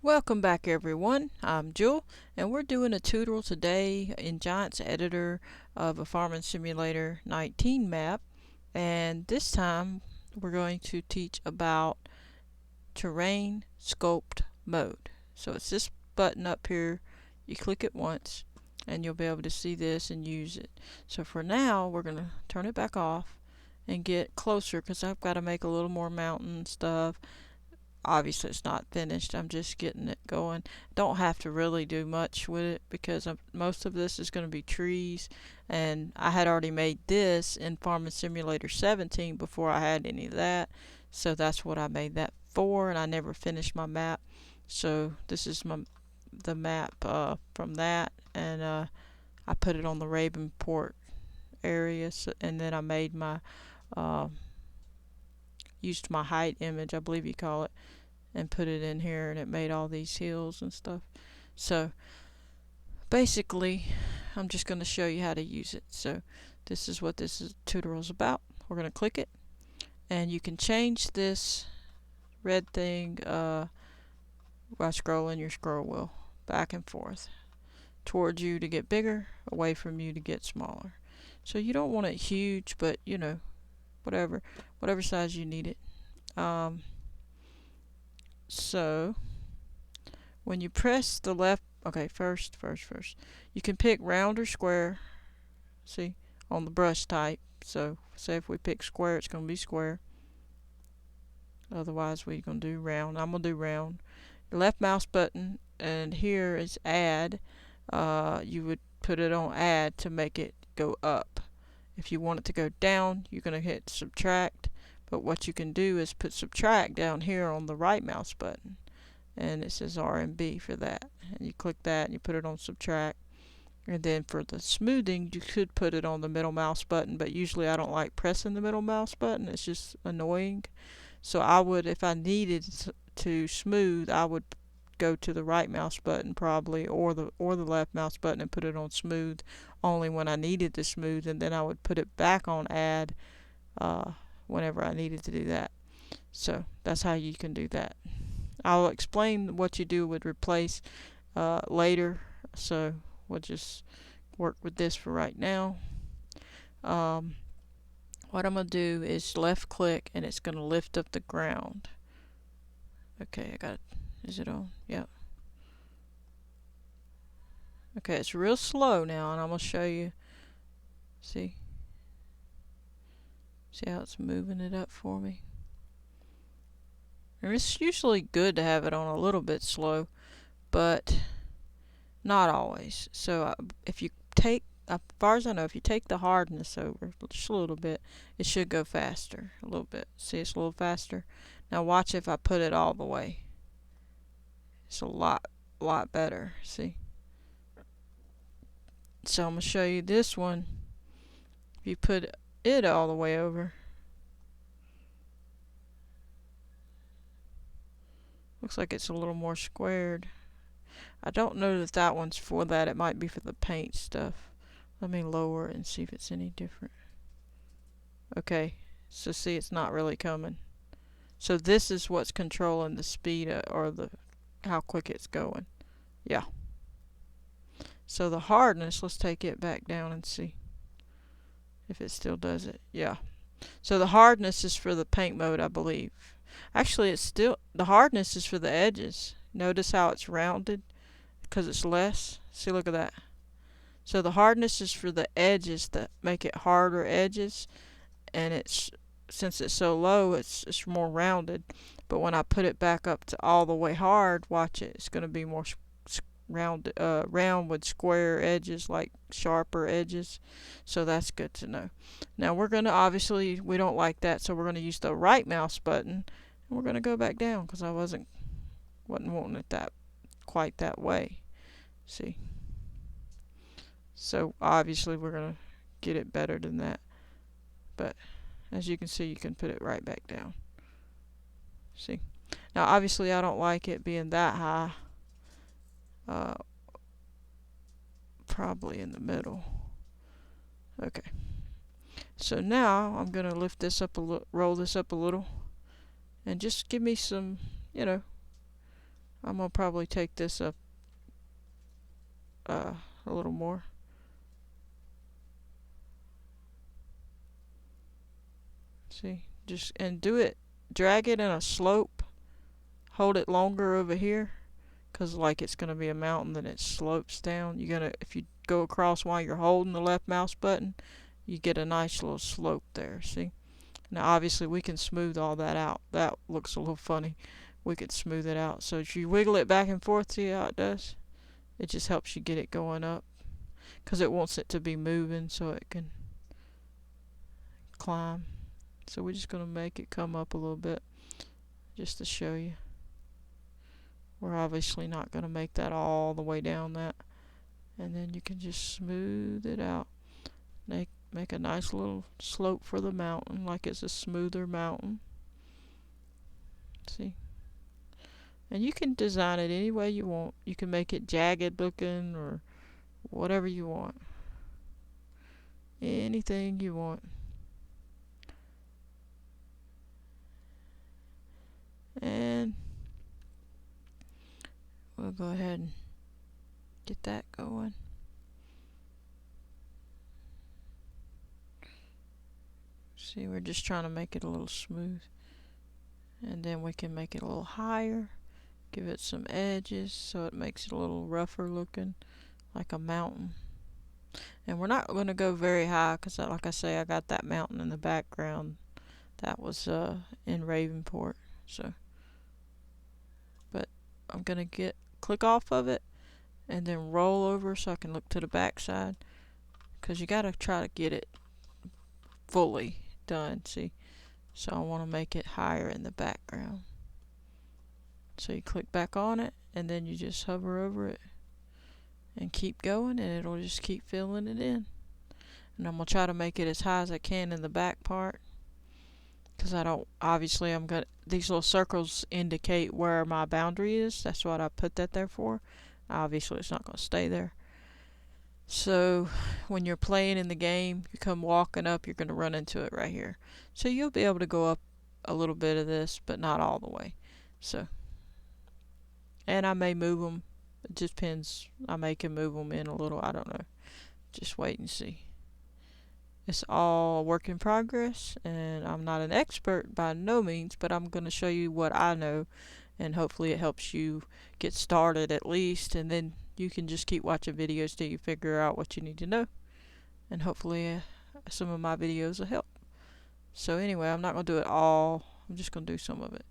Welcome back everyone, I'm Jewel and we're doing a tutorial today in Giant's Editor of a Farming Simulator 19 map, and this time we're going to teach about terrain sculpt mode. So it's this button up here, you click it once and you'll be able to see this and use it. So for now we're going to turn it back off and get closer because I've got to make a little more mountain stuff. Obviously it's not finished, I'm just getting it going. Don't have to really do much with it because most of this is going to be trees, and I had already made this in Farming Simulator 17 before I had any of that, so that's what I made that for, and I never finished my map. So this is the map from that, and I put it on the Ravenport area, and then I made my uh, used my height image, I believe you call it, and put it in here, and it made all these hills and stuff. So basically I'm just going to show you how to use it. So this is what this tutorial is about. We're going to click it, and you can change this red thing by scrolling your scroll wheel back and forth towards you to get bigger, away from you to get smaller. So you don't want it huge, but you know, whatever size you need it. So when you press the left, okay, first, you can pick round or square, see, on the brush type. So say if we pick square, it's going to be square. Otherwise we're going to do round. I'm going to do round. The left mouse button, and here is add. You would put it on add to make it go up. If you want it to go down, you're going to hit subtract. But what you can do is put subtract down here on the right mouse button, and it says RMB for that, and you click that and you put it on subtract. And then for the smoothing, you could put it on the middle mouse button, but usually I don't like pressing the middle mouse button, it's just annoying. So I would, if I needed to smooth, I would go to the right mouse button probably, or the left mouse button, and put it on smooth only when I needed to smooth, and then I would put it back on add whenever I needed to do that. So that's how you can do that. I'll explain what you do with replace later, so we'll just work with this for right now. What I'm going to do is left click, and it's going to lift up the ground. Okay, I got it. Is it on? Yep. Okay, it's real slow now, and I'm going to show you. See how it's moving it up for me? And it's usually good to have it on a little bit slow, but not always. So if you take, as far as I know, if you take the hardness over just a little bit, it should go faster a little bit. See, it's a little faster. Now watch if I put it all the way. It's a lot better. See? So I'm going to show you this one. If you put it all the way over, looks like it's a little more squared. I don't know that that one's for that. It might be for the paint stuff. Let me lower it and see if it's any different. Okay, so see, it's not really coming. So this is what's controlling the speed or the how quick it's going. Yeah. So the hardness, let's take it back down and see if it still does it. Yeah. So the hardness is for the paint mode, I believe. Actually, it's still, the hardness is for the edges. Notice how it's rounded because it's less. See, look at that. So the hardness is for the edges that make it harder edges, and it's, since it's so low, it's more rounded. But when I put it back up to all the way hard, watch it, it's going to be more round with square edges, like sharper edges. So that's good to know. Now we're going to, obviously we don't like that, so we're going to use the right mouse button, and we're going to go back down because I wasn't wanting it quite that way. See, so obviously we're going to get it better than that, but as you can see, you can put it right back down. See, now obviously I don't like it being that high. Probably in the middle. Okay, so now I'm gonna lift this up a little, roll this up a little, and just give me some, you know, I'm I'm gonna probably take this up a little more. See, just and do it, drag it in a slope, hold it longer over here, cause like it's gonna be a mountain, then it slopes down. You're gonna, if you go across while you're holding the left mouse button, you get a nice little slope there. See, now obviously we can smooth all that out. That looks a little funny. We could smooth it out. So if you wiggle it back and forth, see how it does? It just helps you get it going up, cause it wants it to be moving so it can climb. So we're just gonna make it come up a little bit just to show you. We're obviously not gonna make that all the way down that. And then you can just smooth it out. Make a nice little slope for the mountain, like it's a smoother mountain. See? And you can design it any way you want. You can make it jagged looking or whatever you want. Anything you want. And we'll go ahead and get that going. See, we're just trying to make it a little smooth. And then we can make it a little higher. Give it some edges so it makes it a little rougher looking, like a mountain. And we're not going to go very high because, like I say, I got that mountain in the background. That was in Ravenport. So, but I'm going to click off of it and then roll over so I can look to the back side, because you got to try to get it fully done. See, so I want to make it higher in the background. So you click back on it and then you just hover over it and keep going, and it'll just keep filling it in. And I'm gonna try to make it as high as I can in the back part, because I don't, obviously I'm gonna, these little circles indicate where my boundary is. That's what I put that there for. Obviously it's not gonna stay there. So when you're playing in the game, you come walking up, you're gonna run into it right here. So you'll be able to go up a little bit of this, but not all the way. So, and I may move them. It just depends. I may can move them in a little. I don't know. Just wait and see. It's all a work in progress, and I'm not an expert by no means, but I'm going to show you what I know, and hopefully it helps you get started at least, and then you can just keep watching videos till you figure out what you need to know, and hopefully some of my videos will help. So anyway, I'm not going to do it all. I'm just going to do some of it.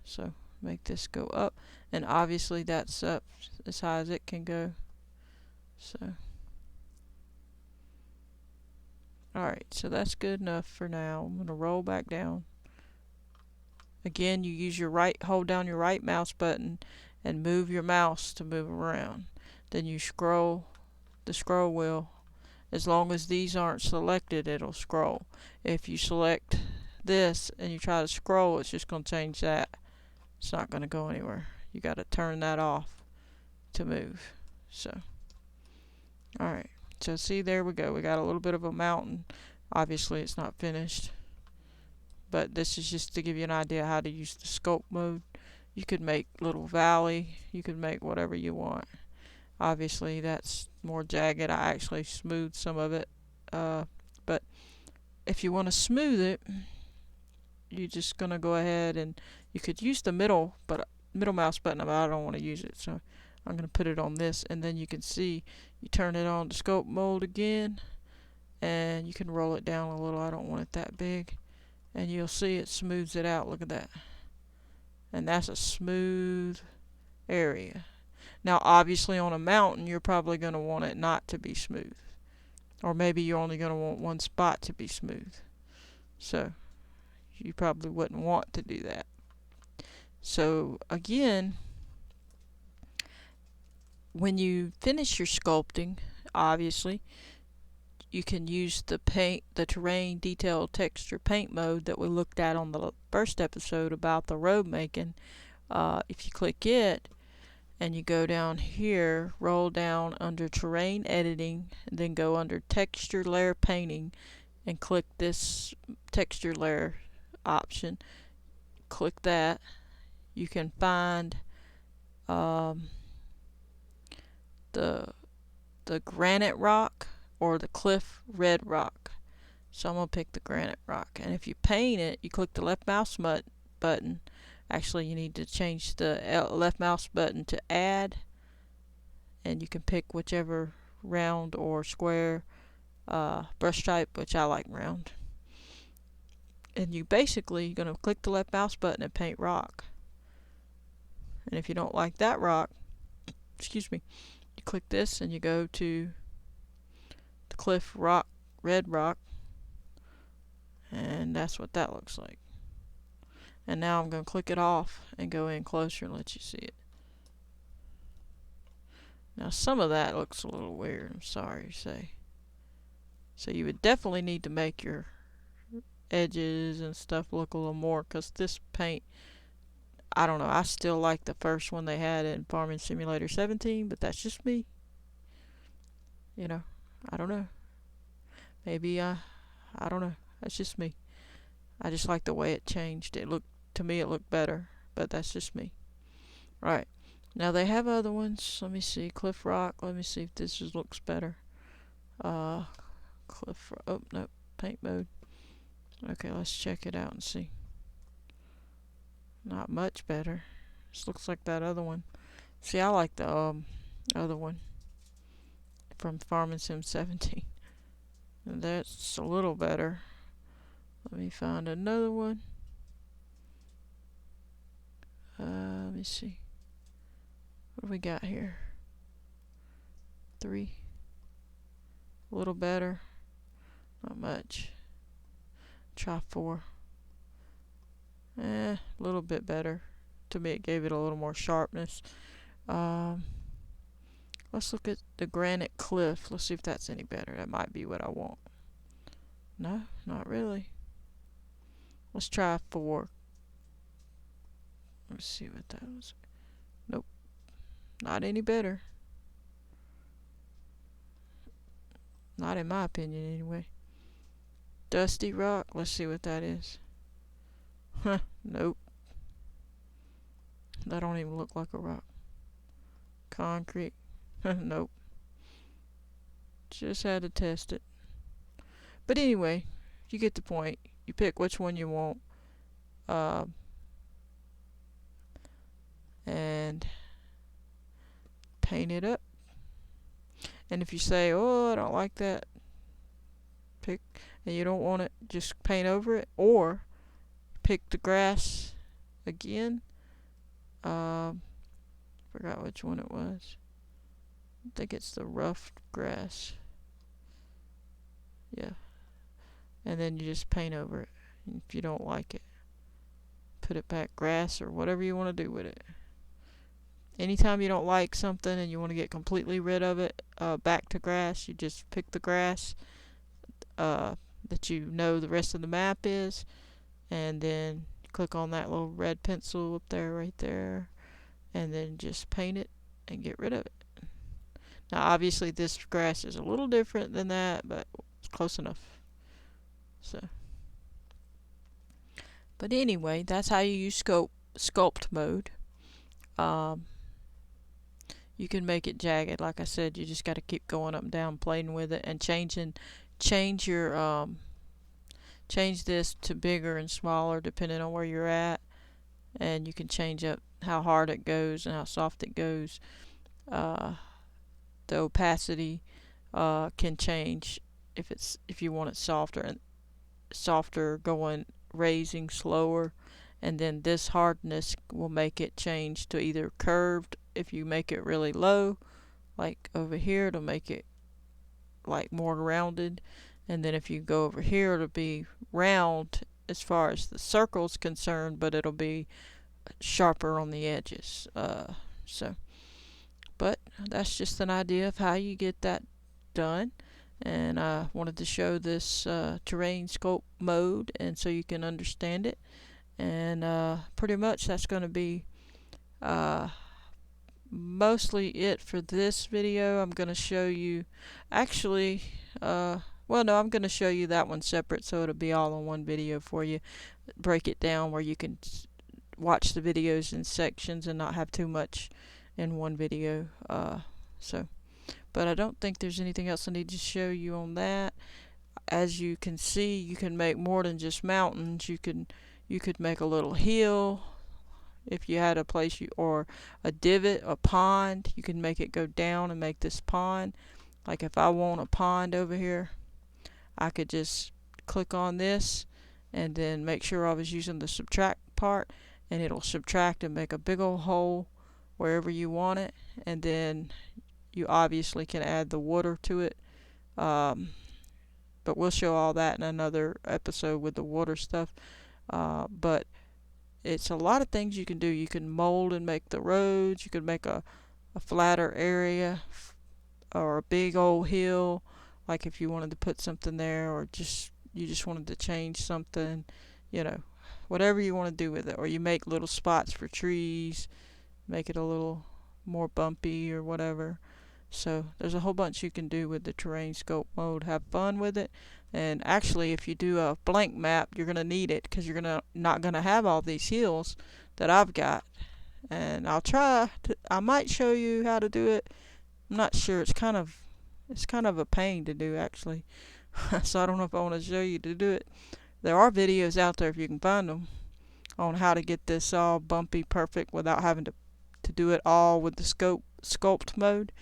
So make this go up, and obviously that's up as high as it can go. So alright, so that's good enough for now. I'm going to roll back down. Again, you use your hold down your right mouse button and move your mouse to move around. Then you scroll the scroll wheel. As long as these aren't selected, it'll scroll. If you select this and you try to scroll, it's just going to change that. It's not going to go anywhere. You got to turn that off to move. So, alright. So see, there we go. We got a little bit of a mountain. Obviously it's not finished, but this is just to give you an idea how to use the sculpt mode. You could make little valley. You could make whatever you want. Obviously that's more jagged. I actually smoothed some of it, but if you want to smooth it, you're just gonna go ahead and you could use the middle mouse button, but I don't want to use it, so I'm gonna put it on this, and then you can see you turn it on to sculpt mode again, and you can roll it down a little. I don't want it that big, and you'll see it smooths it out. Look at that, and that's a smooth area. Now obviously on a mountain you're probably going to want it not to be smooth, or maybe you're only going to want one spot to be smooth, so you probably wouldn't want to do that. So again, when you finish your sculpting, obviously you can use the terrain detail texture paint mode that we looked at on the first episode about the road making. If you click it and you go down here, roll down under terrain editing, and then go under texture layer painting and click this texture layer option. Click that. You can find um, the granite rock or the cliff red rock. So I'm going to pick the granite rock. And if you paint it, you click the left mouse button. Actually, you need to change the left mouse button to add, and you can pick whichever round or square brush type, which I like round. And you basically, you're going to click the left mouse button and paint rock. And if you don't like that rock, excuse me, you click this and you go to the cliff rock, red rock, and that's what that looks like. And now I'm going to click it off and go in closer and let you see it. Now some of that looks a little weird, I'm sorry to say. So you would definitely need to make your edges and stuff look a little more, because this paint, I don't know, I still like the first one they had in Farming Simulator 17, but that's just me. You know, I don't know. Maybe I don't know. That's just me. I just like the way it changed. To me it looked better, but that's just me. Right. Now they have other ones. Let me see. Cliff Rock. Let me see if this looks better. Cliff Rock. Oh, no. Paint mode. Okay, let's check it out and see. Not much better. This looks like that other one. See, I like the other one from Farming Sim 17. And that's a little better. Let me find another one. Let me see. What do we got here? 3. A little better. Not much. Try 4. A little bit better. To me, it gave it a little more sharpness. Let's look at the granite cliff. Let's see if that's any better. That might be what I want. No, not really. Let's try 4. Let's see what that was. Nope. Not any better. Not in my opinion, anyway. Dusty rock. Let's see what that is. Huh. Nope. That don't even look like a rock. Concrete. Nope. Just had to test it. But anyway, you get the point. You pick which one you want. And paint it up. And if you say, oh, I don't like that, pick, and you don't want it, just paint over it, or pick the grass again. Forgot which one it was. I think it's the rough grass. Yeah. And then you just paint over it. And if you don't like it, put it back grass or whatever you want to do with it. Anytime you don't like something and you want to get completely rid of it, back to grass, you just pick the grass that you know the rest of the map is, and then click on that little red pencil up there, right there, and then just paint it and get rid of it. Now obviously this grass is a little different than that, but it's close enough. So, but anyway, that's how you use sculpt mode. You can make it jagged, like I said. You just got to keep going up and down, playing with it, and change this to bigger and smaller depending on where you're at, and you can change up how hard it goes and how soft it goes. The opacity can change if you want it softer, going raising slower, and then this hardness will make it change to either curved. If you make it really low, like over here, it'll make it like more rounded, and then if you go over here, it'll be round as far as the circle's concerned, but it'll be sharper on the edges. But that's just an idea of how you get that done, and I wanted to show this terrain sculpt mode, and so you can understand it. And pretty much that's going to be mostly it for this video. I'm going to show you, actually, well, no, I'm going to show you that one separate, so it'll be all in one video for you. Break it down where you can watch the videos in sections and not have too much in one video. But I don't think there's anything else I need to show you on that. As you can see, you can make more than just mountains. You could make a little hill if you had a place or a divot, a pond. You can make it go down and make this pond. Like if I want a pond over here, I could just click on this and then make sure I was using the subtract part, and it'll subtract and make a big old hole wherever you want it. And then you obviously can add the water to it, but we'll show all that in another episode with the water stuff. But it's a lot of things you can do. You can mold and make the roads. You can make a flatter area or a big old hill, like if you wanted to put something there, or you just wanted to change something, whatever you want to do with it. Or you make little spots for trees, make it a little more bumpy or whatever. So there's a whole bunch you can do with the terrain sculpt mode. Have fun with it. And actually, if you do a blank map, you're going to need it, because you're not going to have all these hills that I've got. And I might show you how to do it. I'm not sure. It's kind of a pain to do, actually. So I don't know if I want to show you to do it. There are videos out there, if you can find them, on how to get this all bumpy perfect without having to do it all with the sculpt mode.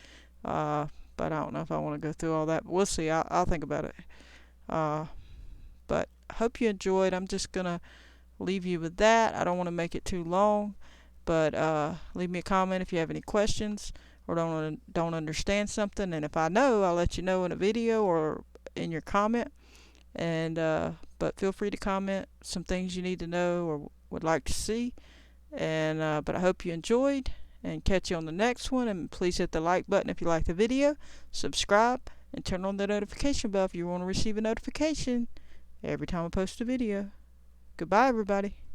But I don't know if I want to go through all that. But we'll see. I'll think about it. But I hope you enjoyed. I'm just going to leave you with that. I don't want to make it too long. But leave me a comment if you have any questions or don't understand something. And if I know, I'll let you know in a video or in your comment. And but feel free to comment some things you need to know or would like to see. And but I hope you enjoyed, and catch you on the next one. And please hit the like button if you like the video, subscribe, and turn on the notification bell if you want to receive a notification every time I post a video. Goodbye, everybody.